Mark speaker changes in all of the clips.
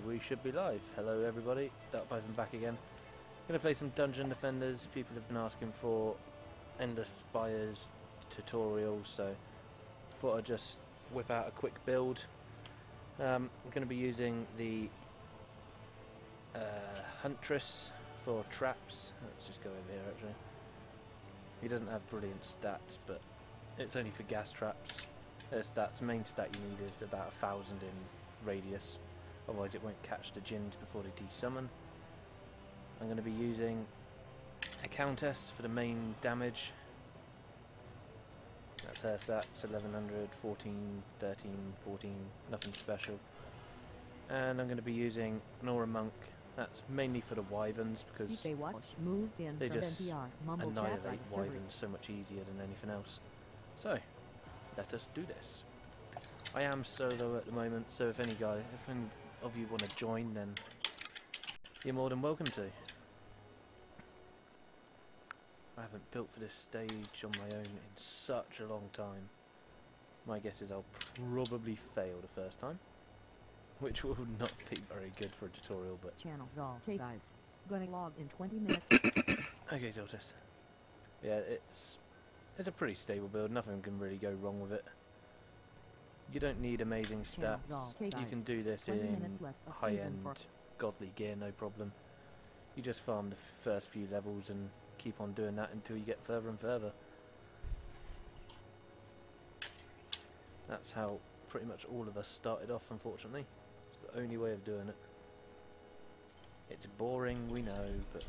Speaker 1: we should be live. Hello everybody, Dark Python back again. Gonna play some Dungeon Defenders. People have been asking for Endless Spires tutorials, so thought I'd just whip out a quick build. I'm gonna be using the Huntress for traps. Let's just go over here actually. He doesn't have brilliant stats, but it's only for gas traps. Their stats, main stat you need is about 1,000 in radius, otherwise it won't catch the djinns before they desummon. I'm going to be using a Countess for the main damage. That's her stats, 1100, 14, 13, 14, nothing special. And I'm going to be using an Aura Monk. That's mainly for the wyverns because they just annihilate wyverns so much easier than anything else. So, let us do this. I am solo at the moment, so if any of you want to join, then you're more than welcome to. I haven't built for this stage on my own in such a long time. My guess is I'll probably fail the first time, which will not be very good for a tutorial, but...
Speaker 2: Hey guys, gonna log in 20 minutes.
Speaker 1: Okay, Zoltis. Yeah, it's a pretty stable build, nothing can really go wrong with it. You don't need amazing stats, you can do this in high-end godly gear, no problem. You just farm the first few levels and keep on doing that until you get further and further. That's how pretty much all of us started off, unfortunately. It's the only way of doing it. It's boring, we know, but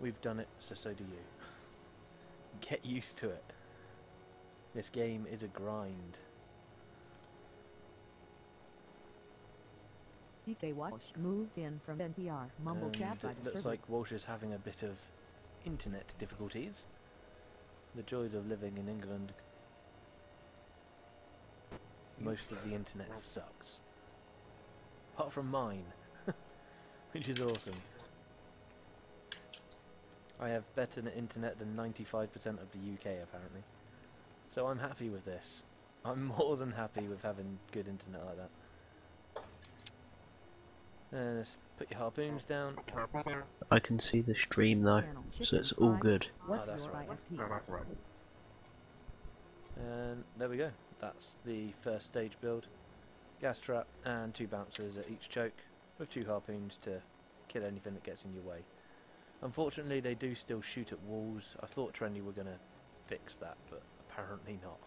Speaker 1: we've done it, so do you. Get used to it. This game is a grind.
Speaker 2: DK Walsh moved in from NPR. Mumble chat.
Speaker 1: It looks like Walsh is having a bit of internet difficulties. The joys of living in England. Most of the internet sucks. Apart from mine. Which is awesome. I have better internet than 95% of the UK apparently. So I'm happy with this. I'm more than happy with having good internet like that. Let's put your harpoons down.
Speaker 3: I can see the stream though, so it's all good.
Speaker 1: Oh, that's right. And there we go. That's the first stage build. Gas trap and 2 bouncers at each choke, with 2 harpoons to kill anything that gets in your way. Unfortunately, they do still shoot at walls. I thought Trendy were going to fix that, but apparently not.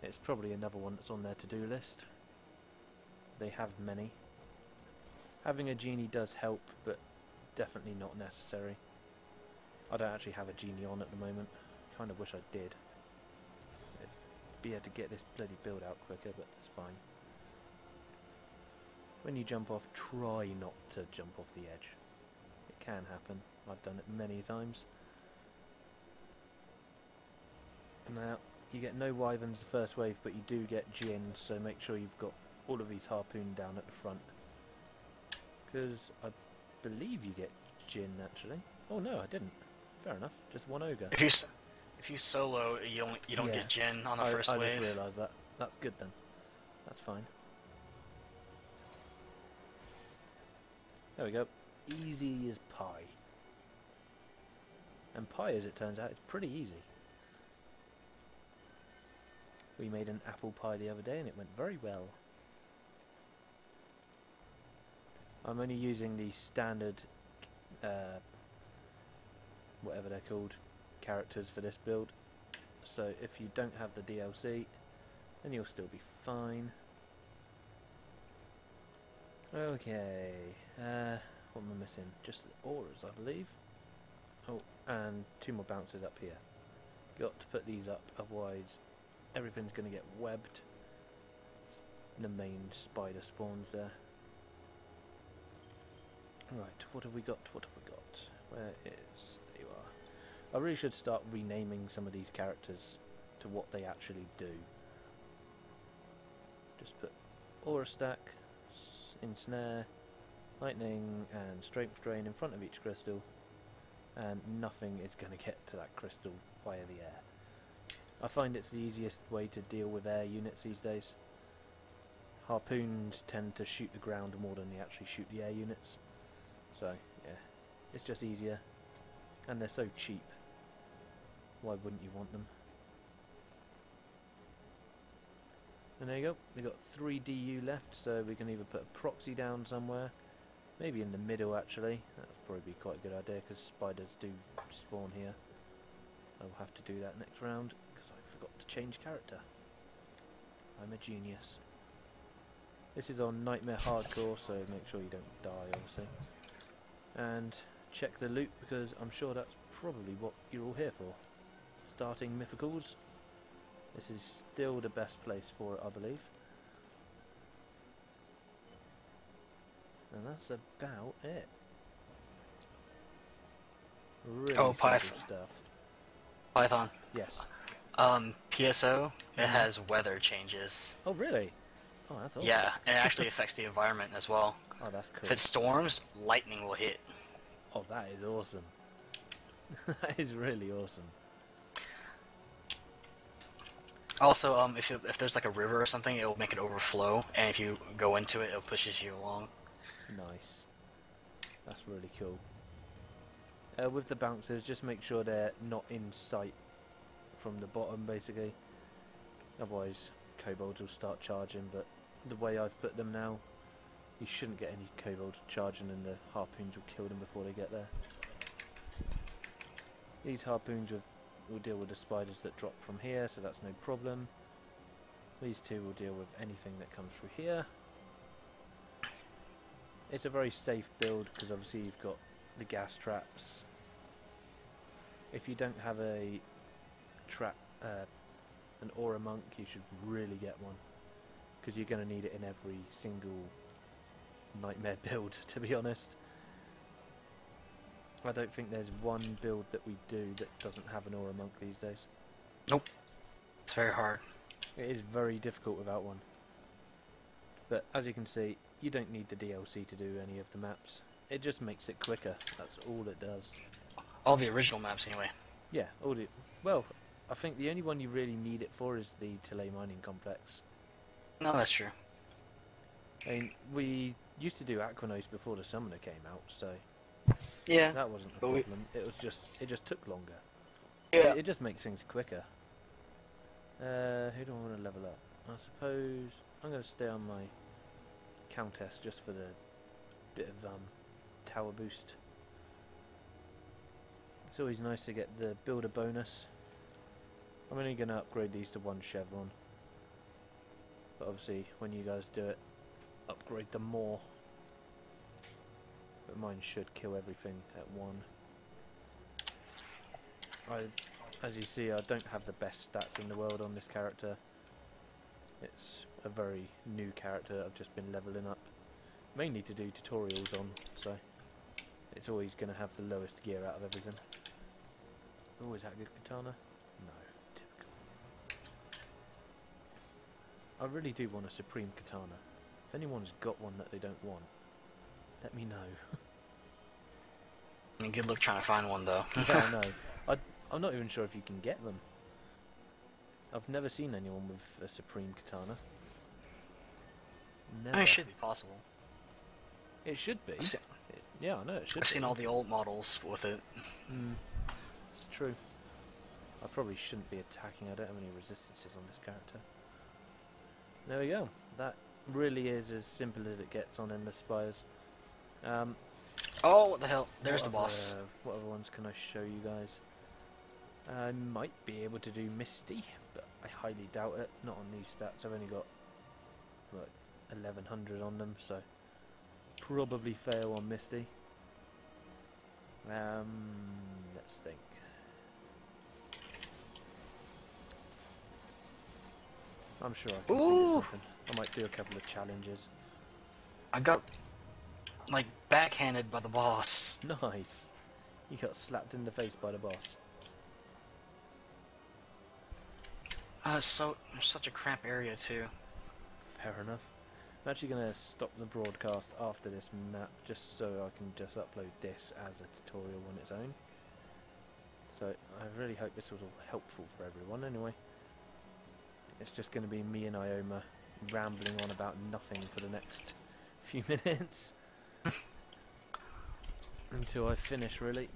Speaker 1: It's probably another one that's on their to-do list. They have many. Having a genie does help, but definitely not necessary. I don't actually have a genie on at the moment. Kind of wish I did. It'd be able to get this bloody build out quicker, but it's fine. When you jump off, try not to jump off the edge. It can happen. I've done it many times. Now, you get no wyverns the first wave, but you do get djinns, so make sure you've got all of these harpoon down at the front. Because I believe you get djinn actually. Oh no, I didn't. Fair enough. Just one ogre.
Speaker 4: If you solo, you don't get djinn on the first wave.
Speaker 1: I just realised that. That's good then. That's fine. There we go. Easy as pie. And pie, as it turns out, is pretty easy. We made an apple pie the other day and it went very well. I'm only using the standard, whatever they're called, characters for this build. So if you don't have the DLC, then you'll still be fine. Okay, what am I missing? Just the auras, I believe. Oh, and 2 more bouncers up here. Got to put these up, otherwise everything's going to get webbed. The main spider spawns there. Right, what have we got? What have we got? Where is... there you are. I really should start renaming some of these characters to what they actually do. Just put Aura Stack, Ensnare, Lightning and Strength Drain in front of each crystal, and nothing is going to get to that crystal via the air. I find it's the easiest way to deal with air units these days. harpoons tend to shoot the ground more than they actually shoot the air units. So, yeah, it's just easier. And they're so cheap. Why wouldn't you want them? And there you go. We've got 3 DU left, so we can either put a proxy down somewhere. Maybe in the middle, actually. That would probably be quite a good idea, because spiders do spawn here. I will have to do that next round, because I forgot to change character. I'm a genius. This is on Nightmare Hardcore, so make sure you don't die, obviously. And check the loot, because I'm sure that's probably what you're all here for. Starting mythicals. This is still the best place for it, I believe. And that's about it. Really simple stuff.
Speaker 4: Python.
Speaker 1: Yes.
Speaker 4: PSO, it has weather changes.
Speaker 1: Oh, really? Oh, that's awesome.
Speaker 4: Yeah, and it actually affects the environment as well.
Speaker 1: Oh, that's cool.
Speaker 4: If it storms, lightning will hit.
Speaker 1: Oh, that is awesome. That is really awesome.
Speaker 4: Also, if there's like a river or something, it will make it overflow, and if you go into it, it pushes you along.
Speaker 1: Nice. That's really cool. With the bouncers, just make sure they're not in sight from the bottom, basically. Otherwise, kobolds will start charging, but the way I've put them now, you shouldn't get any kobolds charging, and the harpoons will kill them before they get there. These harpoons will deal with the spiders that drop from here, so that's no problem. These two will deal with anything that comes through here. It's a very safe build, because obviously you've got the gas traps. If you don't have a trap, an aura monk, you should really get one, because you're going to need it in every single nightmare build, to be honest. I don't think there's one build that we do that doesn't have an aura monk these days.
Speaker 4: Nope. It's very hard.
Speaker 1: It is very difficult without one. But as you can see, you don't need the DLC to do any of the maps. It just makes it quicker. That's all it does.
Speaker 4: All the original maps, anyway.
Speaker 1: Yeah, all the... Well, I think the only one you really need it for is the Tele Mining Complex.
Speaker 4: No, that's true.
Speaker 1: I mean, we used to do Aquanos before the Summoner came out, so...
Speaker 4: Yeah.
Speaker 1: That wasn't a problem. It was just... It just took longer.
Speaker 4: Yeah.
Speaker 1: It just makes things quicker. Who do I want to level up? I suppose... I'm going to stay on my Countess just for the bit of tower boost. It's always nice to get the builder bonus. I'm only going to upgrade these to 1 chevron. But obviously, when you guys do it, upgrade them more. But mine should kill everything at 1. As you see, I don't have the best stats in the world on this character. It's a very new character I've just been leveling up. Mainly to do tutorials on, so it's always going to have the lowest gear out of everything. Oh, is that a good katana? No, typical. I really do want a supreme katana. If anyone's got one that they don't want, let me know.
Speaker 4: I mean, good luck trying to find one, though.
Speaker 1: Yeah, I know. I'm not even sure if you can get them. I've never seen anyone with a supreme katana. Never.
Speaker 4: It should be possible.
Speaker 1: It should be. Yeah, I know it should
Speaker 4: I've
Speaker 1: be.
Speaker 4: seen all the old models with it.
Speaker 1: It's true. I probably shouldn't be attacking. I don't have any resistances on this character. There we go. That really is as simple as it gets on Endless Spires.
Speaker 4: Oh, what the hell? There's the boss.
Speaker 1: What other ones can I show you guys? I might be able to do Misty, but I highly doubt it. Not on these stats. I've only got like 1100 on them, so probably fail on Misty. Let's think. I'm sure I can think of something. I might do a couple of challenges.
Speaker 4: I got, like, backhanded by the boss.
Speaker 1: Nice. You got slapped in the face by the boss.
Speaker 4: Such a crap area, too.
Speaker 1: Fair enough. I'm actually going to stop the broadcast after this map, just so I can just upload this as a tutorial on its own. So I really hope this was all helpful for everyone anyway. It's just going to be me and Ioma rambling on about nothing for the next few minutes until I finish, really.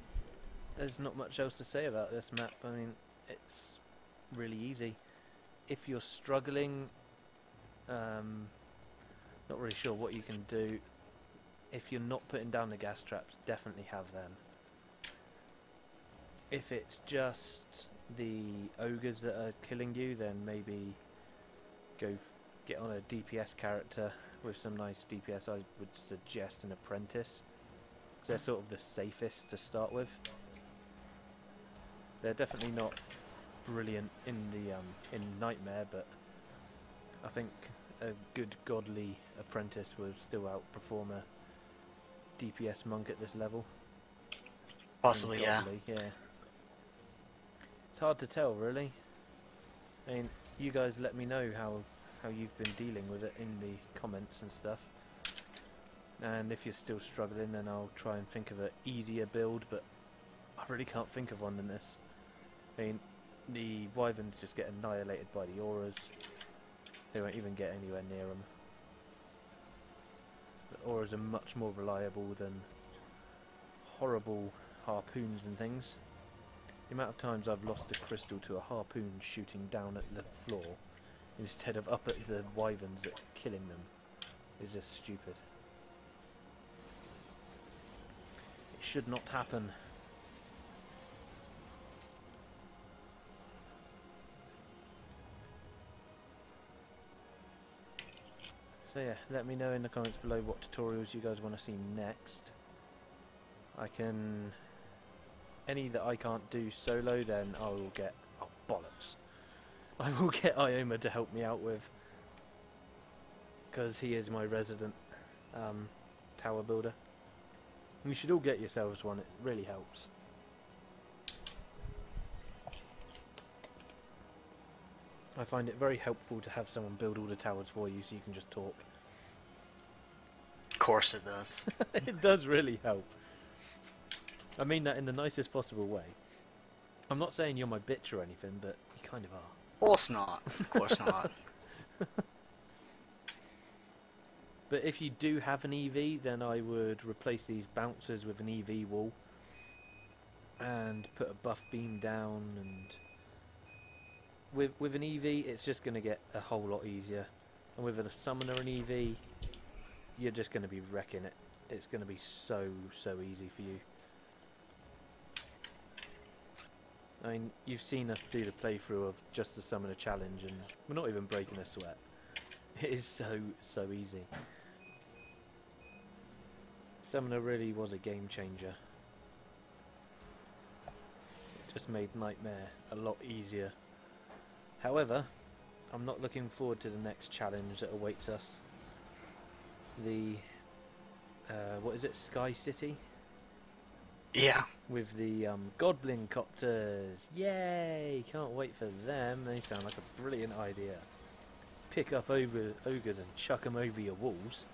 Speaker 1: There's not much else to say about this map. I mean, it's really easy. If you're struggling, not really sure what you can do. If you're not putting down the gas traps, definitely have them. If it's just the ogres that are killing you, then maybe get on a DPS character with some nice DPS. I would suggest an apprentice. They're sort of the safest to start with. They're definitely not brilliant in the in Nightmare, but I think a good godly apprentice will still outperform a DPS monk at this level.
Speaker 4: Possibly, yeah.
Speaker 1: Yeah. It's hard to tell, really. I mean, you guys let me know how you've been dealing with it in the comments and stuff. And if you're still struggling, then I'll try and think of an easier build, but I really can't think of one than this. I mean, the wyverns just get annihilated by the auras. They won't even get anywhere near them. The auras are much more reliable than horrible harpoons and things. The amount of times I've lost a crystal to a harpoon shooting down at the floor instead of up at the wyverns that are killing them is just stupid. It should not happen. So yeah, let me know in the comments below what tutorials you guys want to see next. Any that I can't do solo, then I will get... oh, bollocks. I will get Ioma to help me out with. Because he is my resident tower builder. You should all get yourselves one, it really helps. I find it very helpful to have someone build all the towers for you so you can just talk.
Speaker 4: Of course it does.
Speaker 1: It does really help. I mean that in the nicest possible way. I'm not saying you're my bitch or anything, but you kind of are.
Speaker 4: Of course not. Of course not.
Speaker 1: But if you do have an EV, then I would replace these bouncers with an EV wall and put a buff beam down, and with an EV it's just going to get a whole lot easier, and with a summoner and EV you're just going to be wrecking it. It's going to be so easy for you. I mean, you've seen us do the playthrough of just the summoner challenge and we're not even breaking a sweat. It is so easy. Summoner really was a game changer. It just made Nightmare a lot easier. However, I'm not looking forward to the next challenge that awaits us. The what is it, Sky City?
Speaker 4: Yeah.
Speaker 1: With the Goblin Copters. Yay! Can't wait for them. They sound like a brilliant idea. Pick up ogres and chuck them over your walls.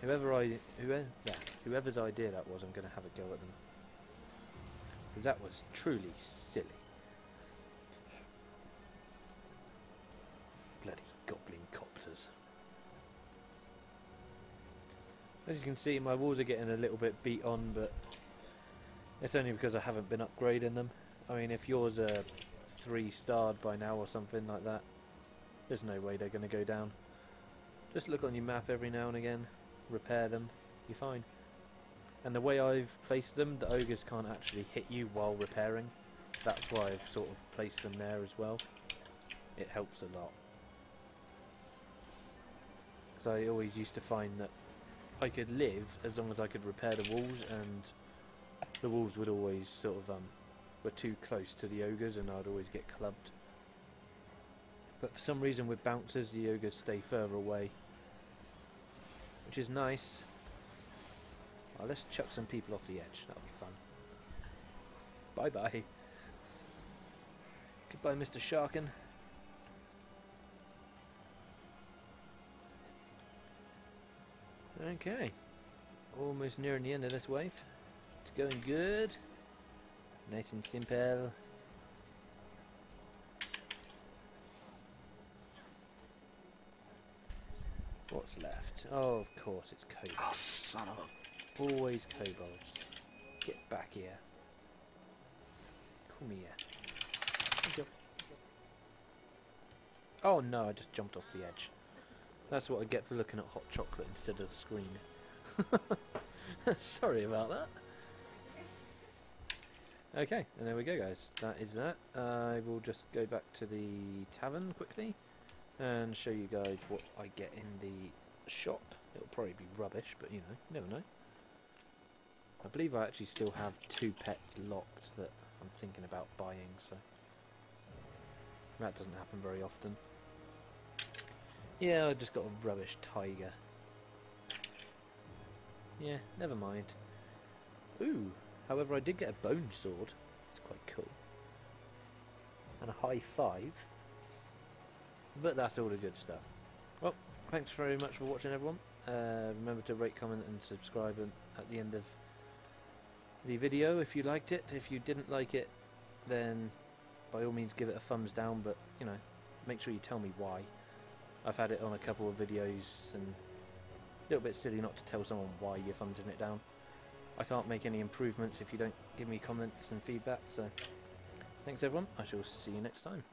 Speaker 1: Whoever's idea that was, I'm going to have a go at them. Because that was truly silly. Bloody Goblin Copters. As you can see, my walls are getting a little bit beat on, but it's only because I haven't been upgrading them. I mean, if yours are 3-starred by now or something like that, there's no way they're going to go down. Just look on your map every now and again, repair them, you're fine. And the way I've placed them, the ogres can't actually hit you while repairing. That's why I've sort of placed them there as well. It helps a lot. Because I always used to find that I could live as long as I could repair the walls, and the walls would always sort of were too close to the ogres and I'd always get clubbed. But for some reason with bouncers the ogres stay further away, which is nice. Well, let's chuck some people off the edge, that'll be fun. Bye bye. Goodbye, Mr. Sharkin. Okay, almost nearing the end of this wave. It's going good. Nice and simple. what's left. Oh, of course, it's
Speaker 4: Oh,
Speaker 1: kobolds.
Speaker 4: son of a...
Speaker 1: Always kobolds. Get back here. Come here. There you go. Oh no, I just jumped off the edge. That's what I get for looking at hot chocolate instead of the screen. Sorry about that. Okay, and there we go, guys. That is that. I will just go back to the tavern quickly and show you guys what I get in the shop. It'll probably be rubbish, but you know, never know. I believe I actually still have 2 pets locked that I'm thinking about buying, so that doesn't happen very often. Yeah, I just got a rubbish tiger. Yeah, never mind. Ooh, however I did get a bone sword. It's quite cool. And a high 5. But that's all the good stuff. Well, thanks very much for watching, everyone. Remember to rate, comment and subscribe at the end of the video if you liked it. If you didn't like it, then by all means give it a thumbs down, but you know, make sure you tell me why. I've had it on a couple of videos and a little bit silly not to tell someone why you're thumbsing it down. I can't make any improvements if you don't give me comments and feedback, so thanks everyone, I shall see you next time.